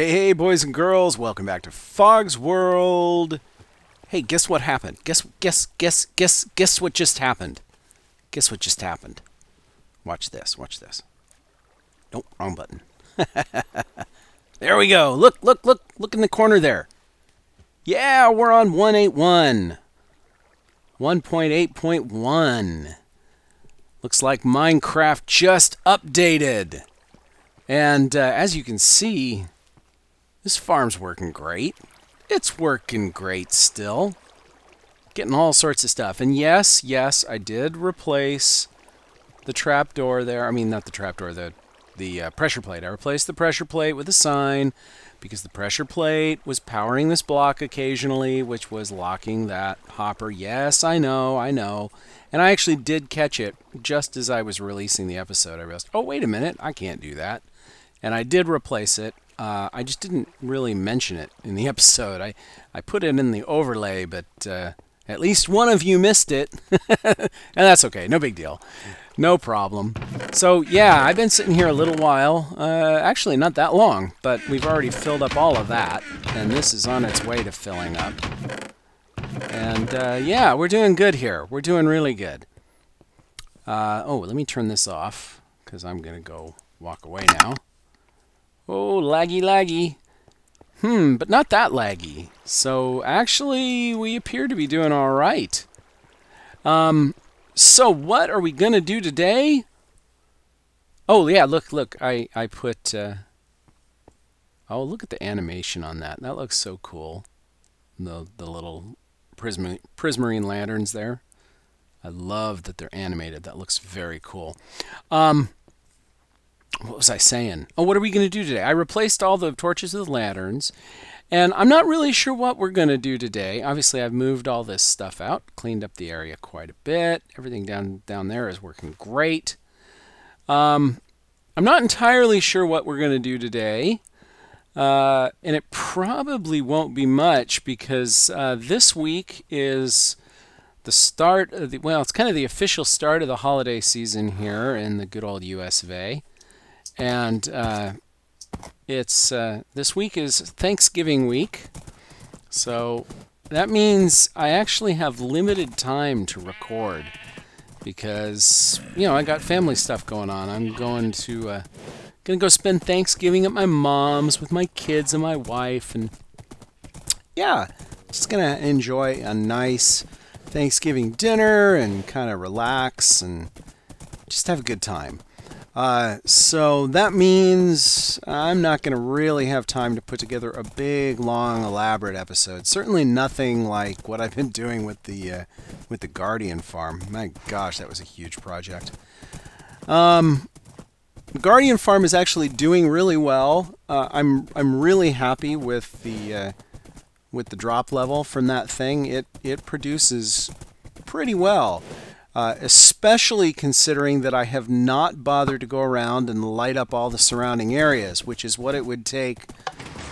Hey, boys and girls, welcome back to Fog's World. Hey, guess what happened? Guess what just happened? Guess what just happened? Watch this, watch this. Nope, wrong button. There we go. Look in the corner there. Yeah, we're on 181. 1.8.1. Looks like Minecraft just updated. And as you can see, this farm's working great. It's working great still. Getting all sorts of stuff. And yes, I did replace the trapdoor there. I mean, not the trapdoor, the pressure plate. I replaced the pressure plate with a sign because the pressure plate was powering this block occasionally, which was locking that hopper. Yes, I know. And I actually did catch it just as I was releasing the episode. I realized, oh, wait a minute, I can't do that. And I did replace it. I just didn't really mention it in the episode. I put it in the overlay, but at least one of you missed it. And that's okay. No big deal. No problem. So, yeah, I've been sitting here a little while. Actually, not that long, but we've already filled up all of that. And this is on its way to filling up. And, yeah, we're doing good here. We're doing really good. Oh, let me turn this off, because I'm going to go walk away now. Oh, laggy. But not that laggy. So, actually, we appear to be doing all right. So, what are we going to do today? Oh, yeah, look. I put... oh, look at the animation on that. That looks so cool. The little prismarine lanterns there. I love that they're animated. That looks very cool. What was I saying? Oh, what are we going to do today? I replaced all the torches with lanterns, and I'm not really sure what we're going to do today. Obviously, I've moved all this stuff out, cleaned up the area quite a bit. Everything down there is working great. I'm not entirely sure what we're going to do today, and it probably won't be much because this week is the start of the, well, it's kind of the official start of the holiday season here in the good old US of A. And it's this week is Thanksgiving week, so that means I actually have limited time to record because, you know, I got family stuff going on. I'm going to go spend Thanksgiving at my mom's with my kids and my wife, and yeah, just gonna enjoy a nice Thanksgiving dinner and kind of relax and just have a good time. So that means I'm not going to really have time to put together a big, long, elaborate episode. Certainly nothing like what I've been doing with the Guardian farm. My gosh, that was a huge project. The Guardian farm is actually doing really well. I'm really happy with the drop level from that thing. It produces pretty well. Especially considering that I have not bothered to go around and light up all the surrounding areas, which is what it would take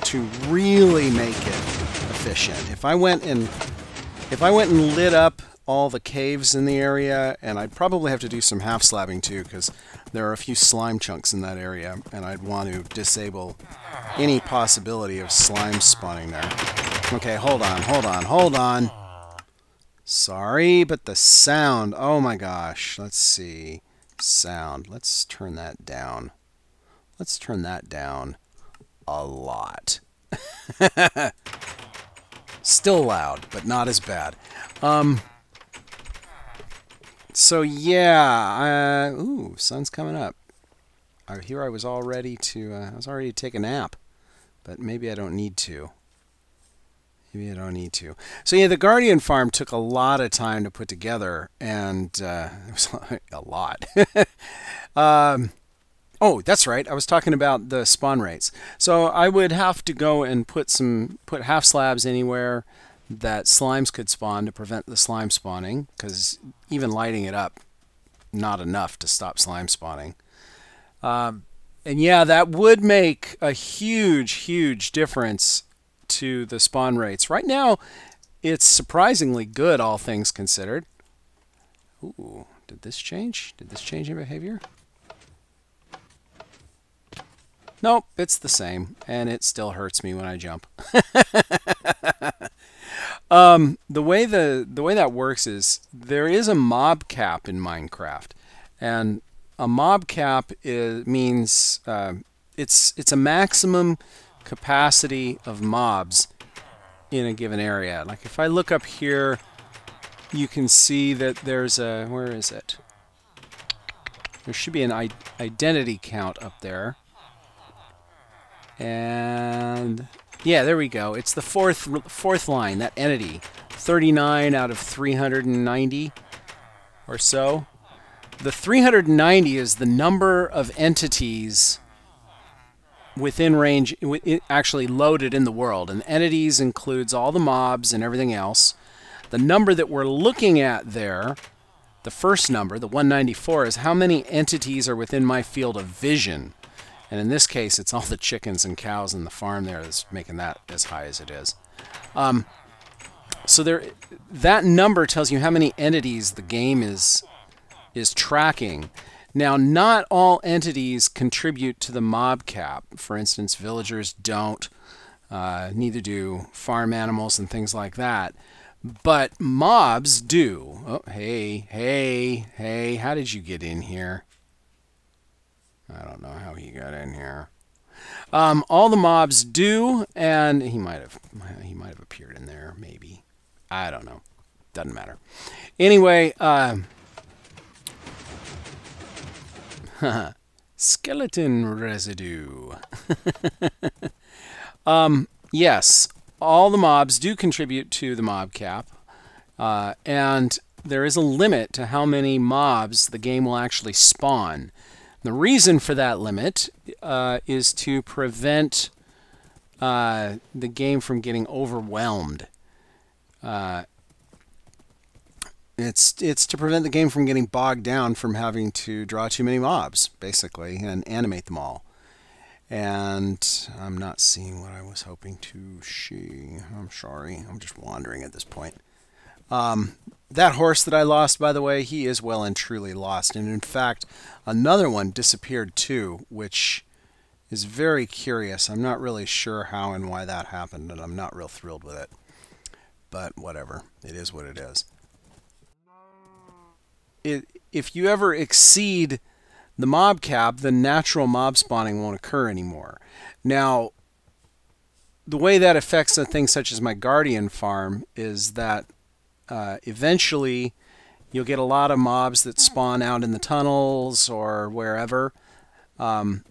to really make it efficient. If I went and lit up all the caves in the area, and I'd probably have to do some half slabbing too, because there are a few slime chunks in that area, and I'd want to disable any possibility of slime spawning there. Okay, hold on. Sorry, but the sound, oh my gosh, let's see, sound, let's turn that down. Let's turn that down a lot. Still loud, but not as bad. So yeah, ooh, sun's coming up. Here I was all ready to, take a nap, but maybe I don't need to. So yeah, the Guardian farm took a lot of time to put together, and it was a lot. Oh, that's right. I was talking about the spawn rates. So I would have to go and put half slabs anywhere that slimes could spawn to prevent the slime spawning, because even lighting it up, not enough to stop slime spawning. And yeah, that would make a huge difference to the spawn rates. Right now, it's surprisingly good, all things considered. Ooh, did this change? Did this change in behavior? Nope, it's the same, and it still hurts me when I jump. The way that works is there is a mob cap in Minecraft, and a mob cap means it's a maximum capacity of mobs in a given area. Like if I look up here, you can see that there's a, where is it? There should be an identity count up there. And yeah, there we go. It's the fourth line, that entity. 39 out of 390 or so. The 390 is the number of entities within range, actually loaded in the world. And entities includes all the mobs and everything else. The number that we're looking at there, the first number, the 194, is how many entities are within my field of vision. And in this case, it's all the chickens and cows in the farm there that's making that as high as it is. So that number tells you how many entities the game is tracking. Now, not all entities contribute to the mob cap. For instance, villagers don't. Neither do farm animals and things like that. But mobs do. Oh, hey, how did you get in here? I don't know how he got in here. All the mobs do, and he might have appeared in there, maybe. I don't know. Doesn't matter. Anyway, skeleton residue. Yes, all the mobs do contribute to the mob cap, and there is a limit to how many mobs the game will actually spawn. The reason for that limit is to prevent the game from getting overwhelmed. It's to prevent the game from getting bogged down from having to draw too many mobs, basically, and animate them all. And I'm not seeing what I was hoping to see. I'm sorry. I'm just wandering at this point. That horse that I lost, by the way, he is well and truly lost. And in fact, another one disappeared too, which is very curious. I'm not really sure how and why that happened, and I'm not real thrilled with it. But whatever. It is what it is. If you ever exceed the mob cap, the natural mob spawning won't occur anymore. Now, the way that affects a thing such as my Guardian farm is that eventually you'll get a lot of mobs that spawn out in the tunnels or wherever. And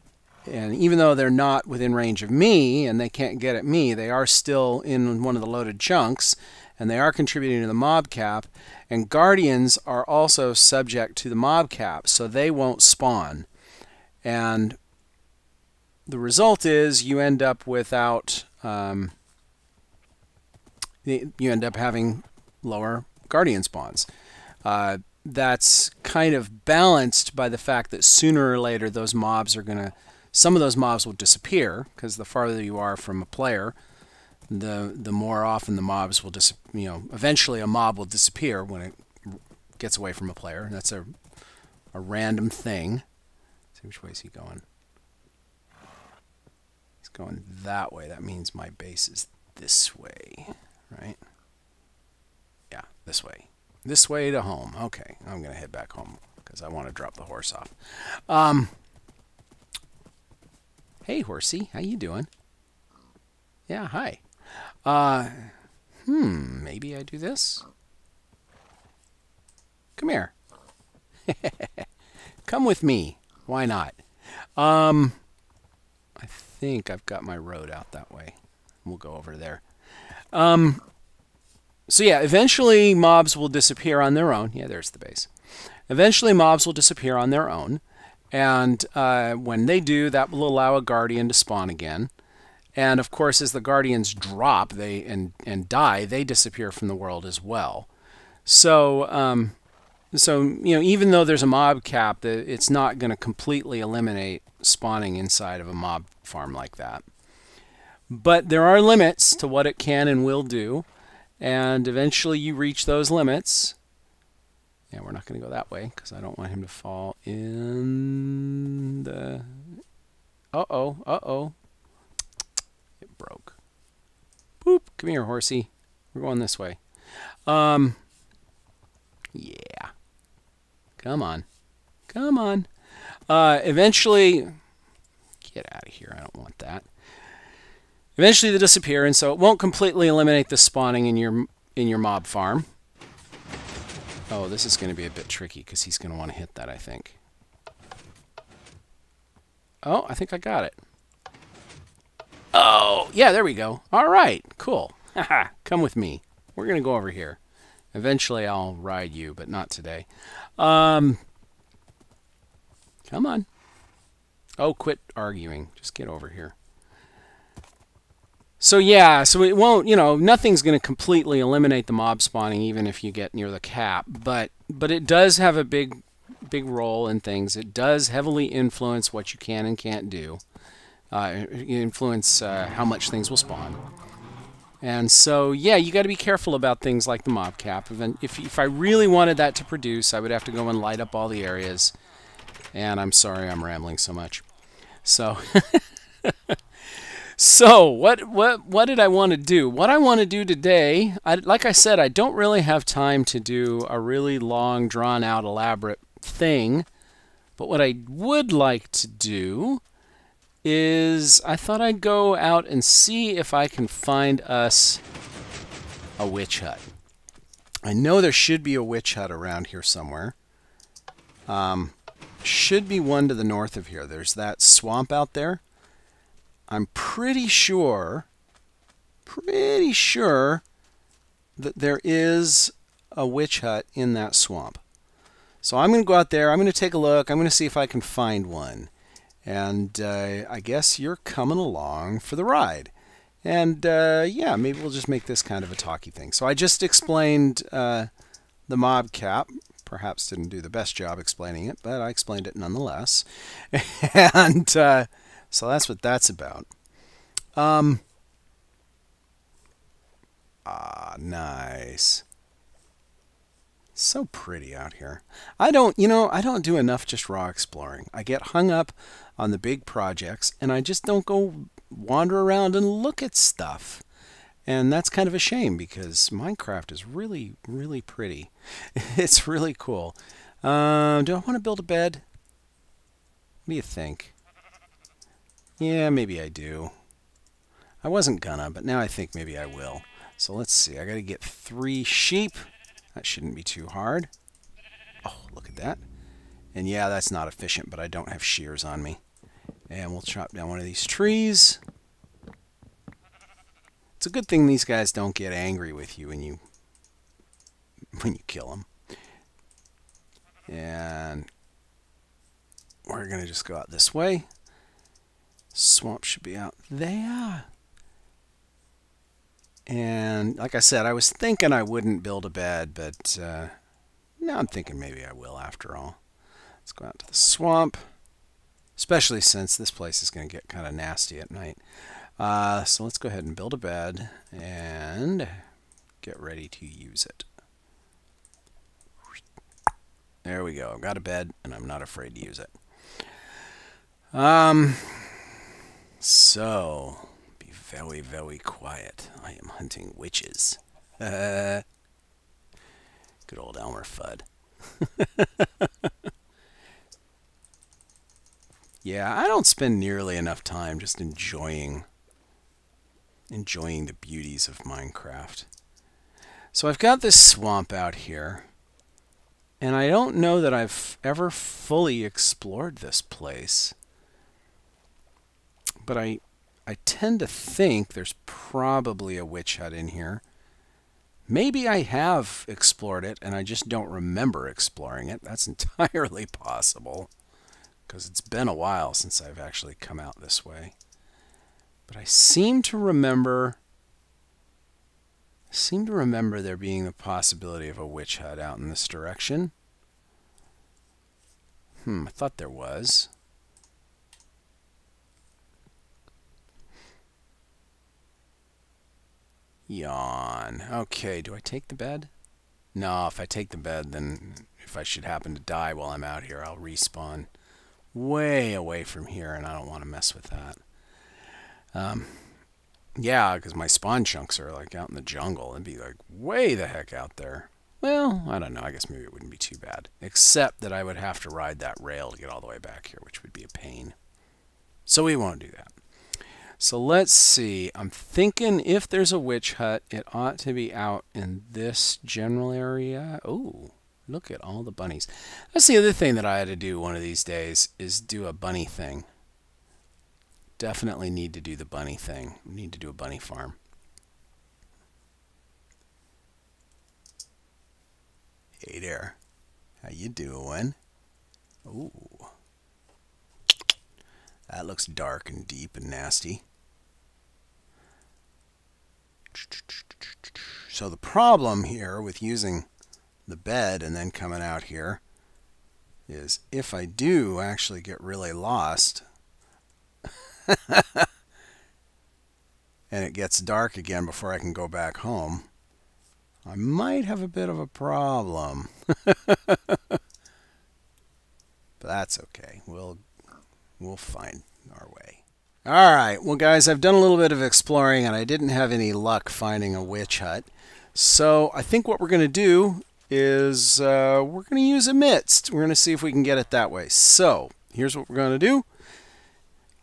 even though they're not within range of me and they can't get at me, they are still in one of the loaded chunks and they are contributing to the mob cap. And Guardians are also subject to the mob cap, so they won't spawn. And the result is you end up without, you end up having lower Guardian spawns. That's kind of balanced by the fact that sooner or later those mobs are going to, some of those mobs will disappear, because the farther you are from a player, the more often the mobs will eventually a mob will disappear when it gets away from a player. And that's a random thing. Let's see, which way is he going? He's going that way. That means my base is this way, right? Yeah, this way. This way to home. Okay, I'm going to head back home because I want to drop the horse off. Hey, horsey, how you doing? Yeah, hi. Maybe I do this? Come here. Come with me. Why not? I think I've got my road out that way. We'll go over there. So yeah, eventually mobs will disappear on their own. Yeah, there's the base. Eventually mobs will disappear on their own. And when they do, that will allow a Guardian to spawn again. And of course, as the Guardians drop and die, they disappear from the world as well. So, even though there's a mob cap, it's not going to completely eliminate spawning inside of a mob farm like that. But there are limits to what it can and will do. And eventually you reach those limits. Yeah, we're not going to go that way because I don't want him to fall in the... Uh-oh. Uh-oh. It broke. Boop. Come here, horsey. We're going this way. Yeah. Come on. Come on. Eventually... Get out of here. I don't want that. Eventually they disappear, and so it won't completely eliminate the spawning in your mob farm. Oh, this is going to be a bit tricky because he's going to want to hit that, I think. Oh, I think I got it. Oh, yeah, there we go. All right, cool. Haha, come with me. We're going to go over here. Eventually I'll ride you, but not today. Come on. Oh, quit arguing. Just get over here. So yeah, so it won't, you know, nothing's going to completely eliminate the mob spawning even if you get near the cap, but it does have a big role in things. It does heavily influence what you can and can't do. Influence how much things will spawn. And so, yeah, you got to be careful about things like the mob cap. If I really wanted that to produce, I would have to go and light up all the areas. And I'm sorry I'm rambling so much. So, so what did I want to do? What I want to do today, like I said, I don't really have time to do a really long, drawn-out, elaborate thing. But what I would like to do is I thought I'd go out and see if I can find us a witch hut. I know there should be a witch hut around here somewhere. Should be one to the north of here. There's that swamp out there. I'm pretty sure that there is a witch hut in that swamp. So I'm going to go out there. I'm going to take a look. I'm going to see if I can find one. And I guess you're coming along for the ride. And yeah, maybe we'll just make this kind of a talky thing. So I just explained the mob cap. Perhaps didn't do the best job explaining it, but I explained it nonetheless. And so that's what that's about. Nice. So pretty out here. I don't do enough just raw exploring. I get hung up on the big projects, and I just don't go wander around and look at stuff. And that's kind of a shame because Minecraft is really, really pretty. It's really cool. Do I want to build a bed? What do you think? Yeah, maybe I do. I wasn't gonna, but now I think maybe I will. So let's see. I got to get 3 sheep. That shouldn't be too hard. Oh, look at that. And yeah, that's not efficient, but I don't have shears on me. And we'll chop down one of these trees. It's a good thing these guys don't get angry with you when you kill them. And we're going to just go out this way. Swamp should be out there. And like I said, I was thinking I wouldn't build a bed, but now I'm thinking maybe I will after all. Let's go out to the swamp, especially since this place is going to get kind of nasty at night. So let's go ahead and build a bed and get ready to use it. There we go. I've got a bed and I'm not afraid to use it. So be very, very quiet. I am hunting witches. Good old Elmer Fudd. Yeah, I don't spend nearly enough time just enjoying the beauties of Minecraft. So I've got this swamp out here, and I don't know that I've ever fully explored this place. But I tend to think there's probably a witch hut in here. Maybe I have explored it and I just don't remember exploring it. That's entirely possible, because it's been a while since I've actually come out this way. But I seem to remember there being the possibility of a witch hut out in this direction. I thought there was. Yawn. Okay, do I take the bed? No, if I take the bed, then if I should happen to die while I'm out here, I'll respawn way away from here, and I don't want to mess with that. Yeah, because my spawn chunks are like out in the jungle. It'd be like way the heck out there. Well, I don't know. I guess maybe it wouldn't be too bad. Except that I would have to ride that rail to get all the way back here, which would be a pain. So we won't do that. So let's see. I'm thinking if there's a witch hut, it ought to be out in this general area. Oh, look at all the bunnies. That's the other thing that I had to do one of these days, is do a bunny thing. Definitely need to do the bunny thing. Need to do a bunny farm. Hey there. How you doing? Ooh. That looks dark and deep and nasty. So the problem here with using the bed and then coming out here is if I do actually get really lost and it gets dark again before I can go back home, I might have a bit of a problem. But that's okay. We'll find our way. All right, well guys, I've done a little bit of exploring and I didn't have any luck finding a witch hut. So I think what we're going to do is we're going to use a midst. We're going to see if we can get it that way. So here's what we're going to do.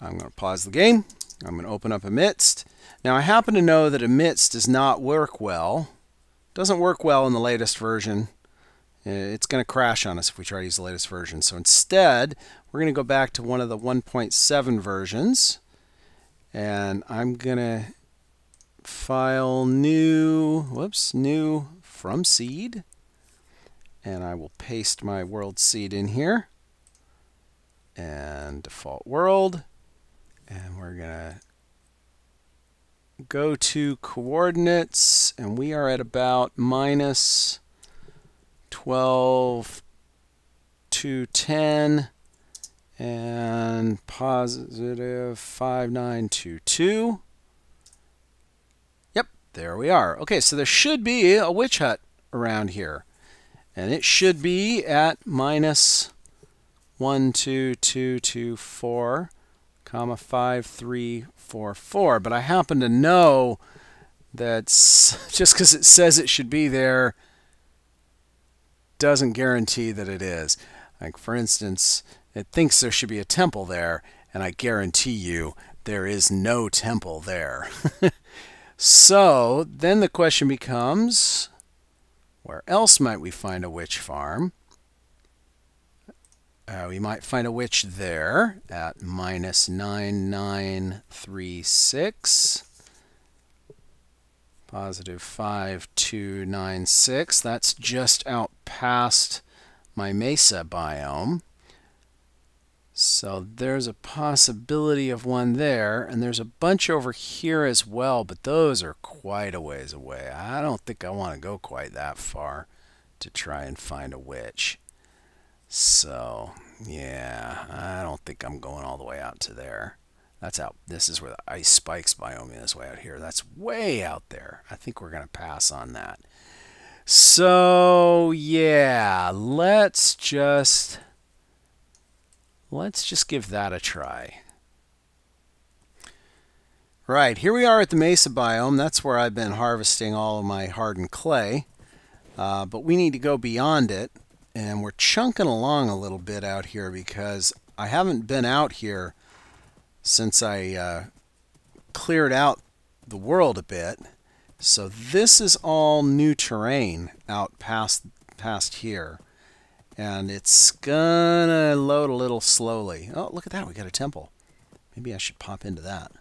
I'm going to pause the game. I'm going to open up a midst. Now I happen to know that a midst does not work well. Doesn't work well in the latest version. It's going to crash on us if we try to use the latest version. So instead, we're going to go back to one of the 1.7 versions. And I'm going to file new from seed. And I will paste my world seed in here. And default world. And we're going to go to coordinates. And we are at about minus 12 to 10 and positive 5922. Yep, there we are. Okay, so there should be a witch hut around here. And it should be at minus 12224, comma 5344. But I happen to know that just because it says it should be there doesn't guarantee that it is. Like for instance, it thinks there should be a temple there, and I guarantee you there is no temple there. So then the question becomes, where else might we find a witch farm? We might find a witch there at minus 9936. Positive 5296. That's just out past my mesa biome. So there's a possibility of one there, and there's a bunch over here as well, but those are quite a ways away. I don't think I want to go quite that far to try and find a witch. So, yeah, I don't think I'm going all the way out to there. That's out. This is where the ice spikes biome is, way out here. That's way out there. I think we're going to pass on that. So, yeah, let's just give that a try. Right, here we are at the mesa biome. That's where I've been harvesting all of my hardened clay. But we need to go beyond it. And we're chunking along a little bit out here because I haven't been out here since I cleared out the world a bit. So this is all new terrain out past here. And it's gonna load a little slowly. Oh, look at that, we got a temple. Maybe I should pop into that.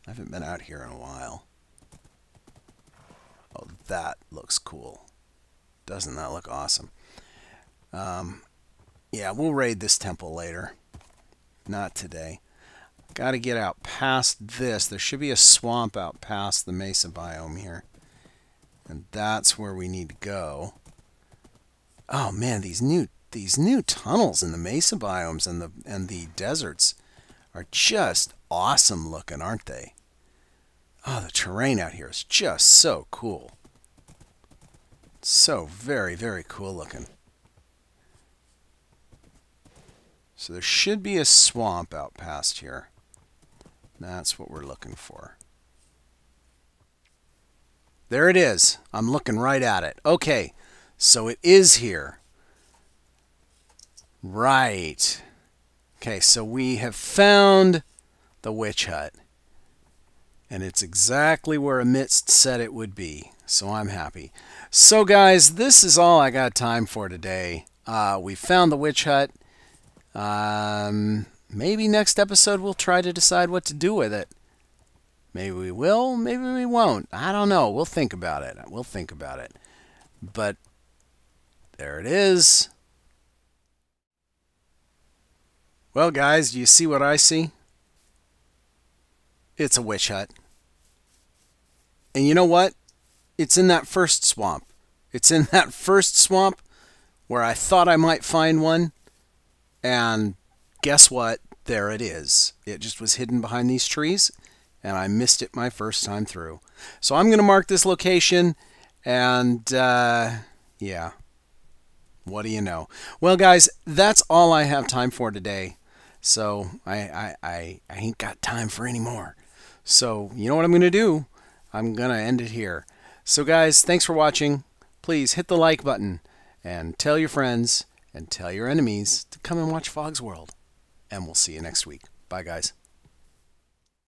I haven't been out here in a while. Oh, that looks cool. Doesn't that look awesome? Yeah, we'll raid this temple later. Not today. Got to get out past this. There should be a swamp out past the mesa biome here. And that's where we need to go. Oh man, these new tunnels in the mesa biomes and the deserts are just awesome looking, aren't they? Oh, the terrain out here is just so cool. So very, very cool looking. So there should be a swamp out past here. That's what we're looking for. There it is. I'm looking right at it. Okay, so it is here. Right. Okay, so we have found the witch hut. And it's exactly where a mist said it would be. So I'm happy. So guys, this is all I got time for today. We found the witch hut. Maybe next episode we'll try to decide what to do with it. Maybe we will, maybe we won't. I don't know. We'll think about it. We'll think about it. But there it is. Well, guys, do you see what I see? It's a witch hut. And you know what? It's in that first swamp. It's in that first swamp where I thought I might find one. And guess what? There it is. It just was hidden behind these trees. And I missed it my first time through. So I'm going to mark this location. And, yeah. What do you know? Well, guys, that's all I have time for today. So I ain't got time for any more. So you know what I'm going to do? I'm going to end it here. So guys, thanks for watching. Please hit the like button and tell your friends and tell your enemies to come and watch Fog's World. And we'll see you next week. Bye, guys.